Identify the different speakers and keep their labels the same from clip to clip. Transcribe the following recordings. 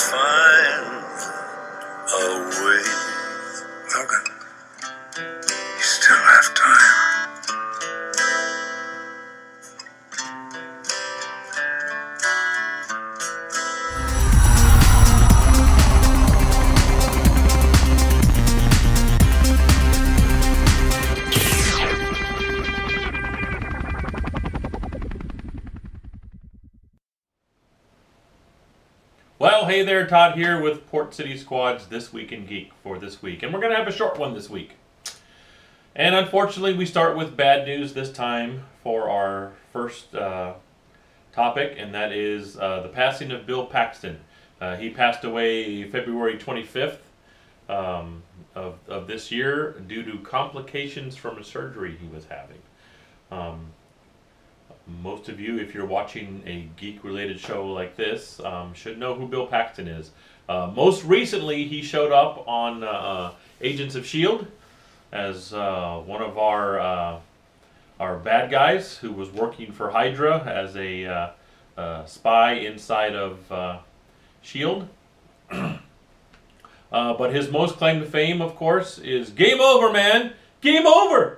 Speaker 1: find a way. Logan, you still have time.
Speaker 2: Well, hey there, Todd here with Port City Squad's This Week in Geek for this week. And we're going to have a short one this week. And unfortunately, we start with bad news this time for our first topic, and that is the passing of Bill Paxton. He passed away February 25th of this year due to complications from a surgery he was having. Most of you, if you're watching a geek-related show like this, should know who Bill Paxton is. Most recently, he showed up on Agents of S.H.I.E.L.D. as one of our bad guys who was working for Hydra as a spy inside of S.H.I.E.L.D. But his most claim to fame, of course, is "Game over, man! Game over!"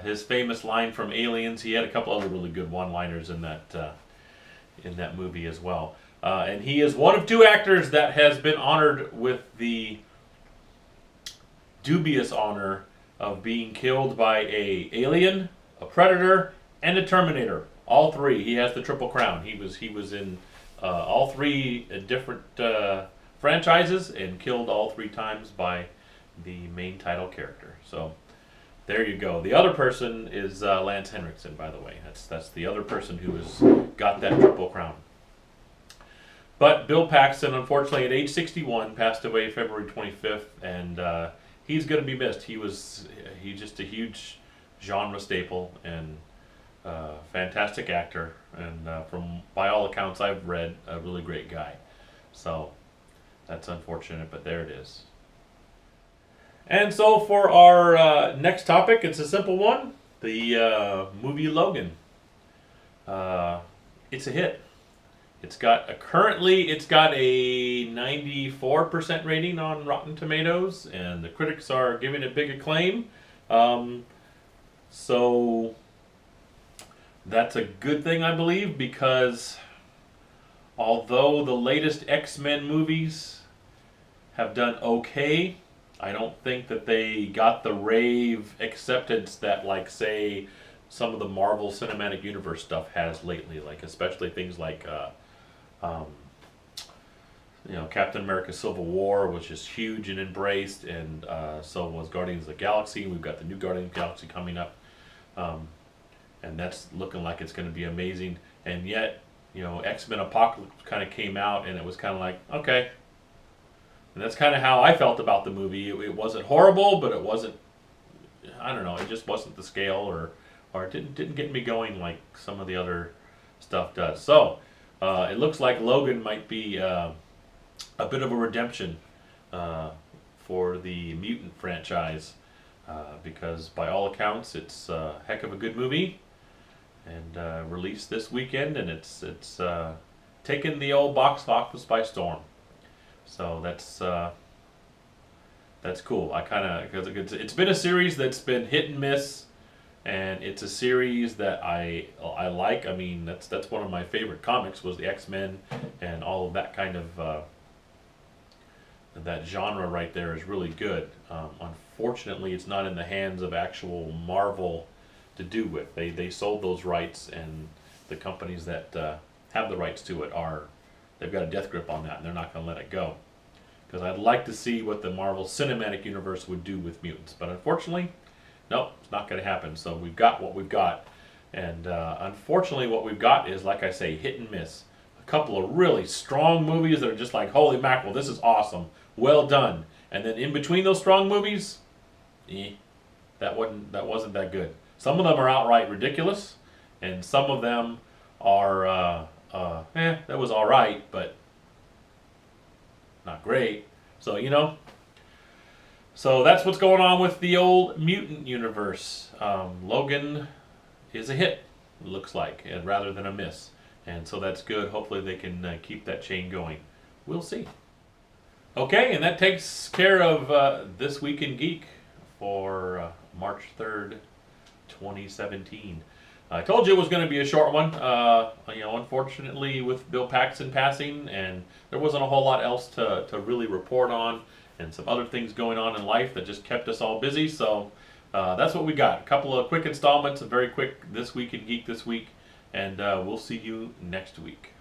Speaker 2: His famous line from Aliens. He had a couple other really good one-liners in that movie as well. And he is one of two actors that has been honored with the dubious honor of being killed by a alien, a predator, and a Terminator. All three. He has the triple crown. He was in all three different franchises and killed all three times by the main title character. So there you go. The other person is Lance Henriksen, by the way. That's the other person who has got that triple crown. But Bill Paxton, unfortunately, at age 61, passed away February 25th, and he's going to be missed. He's just a huge genre staple and fantastic actor, and by all accounts I've read, a really great guy. So that's unfortunate, but there it is. And so for our next topic, it's a simple one. The movie Logan. It's a hit. Currently it's got a 94% rating on Rotten Tomatoes, and the critics are giving it big acclaim. So that's a good thing, I believe, because although the latest X-Men movies have done okay, I don't think that they got the rave acceptance that, like, say, some of the Marvel Cinematic Universe stuff has lately. Like, especially things like, Captain America: Civil War was just huge and embraced, and so was Guardians of the Galaxy. We've got the new Guardians of the Galaxy coming up, and that's looking like it's going to be amazing. And yet, X-Men Apocalypse kind of came out, and it was kind of like, okay. And that's kind of how I felt about the movie. It wasn't horrible, but it wasn't, I don't know, it just wasn't the scale, or it didn't get me going like some of the other stuff does. So it looks like Logan might be a bit of a redemption for the Mutant franchise, because by all accounts it's a heck of a good movie, and released this weekend, and it's taken the old box office by storm. So that's cool. Because it's been a series that's been hit and miss, and it's a series that I like. I mean, that's one of my favorite comics, was the X-Men, and all of that kind of that genre right there is really good. Unfortunately, it's not in the hands of actual Marvel to do with. They sold those rights, and the companies that have the rights to it they've got a death grip on that, and they're not going to let it go. Because I'd like to see what the Marvel Cinematic Universe would do with mutants. But unfortunately, nope, it's not going to happen. So we've got what we've got. And unfortunately, what we've got is, like I say, hit and miss. A couple of really strong movies that are just like, holy mackerel, this is awesome. Well done. And then in between those strong movies, that wasn't that good. Some of them are outright ridiculous, and some of them are that was all right, but not great. So, so that's what's going on with the old mutant universe. Logan is a hit, it looks like, rather than a miss. And so that's good. Hopefully they can keep that chain going we'll see. Okay, and that takes care of This Week in Geek for March 3rd, 2017. I told you it was going to be a short one. Unfortunately, with Bill Paxton passing, and there wasn't a whole lot else to really report on, and some other things going on in life that just kept us all busy. So that's what we got. A couple of quick installments, a very quick This Week in Geek this week, and we'll see you next week.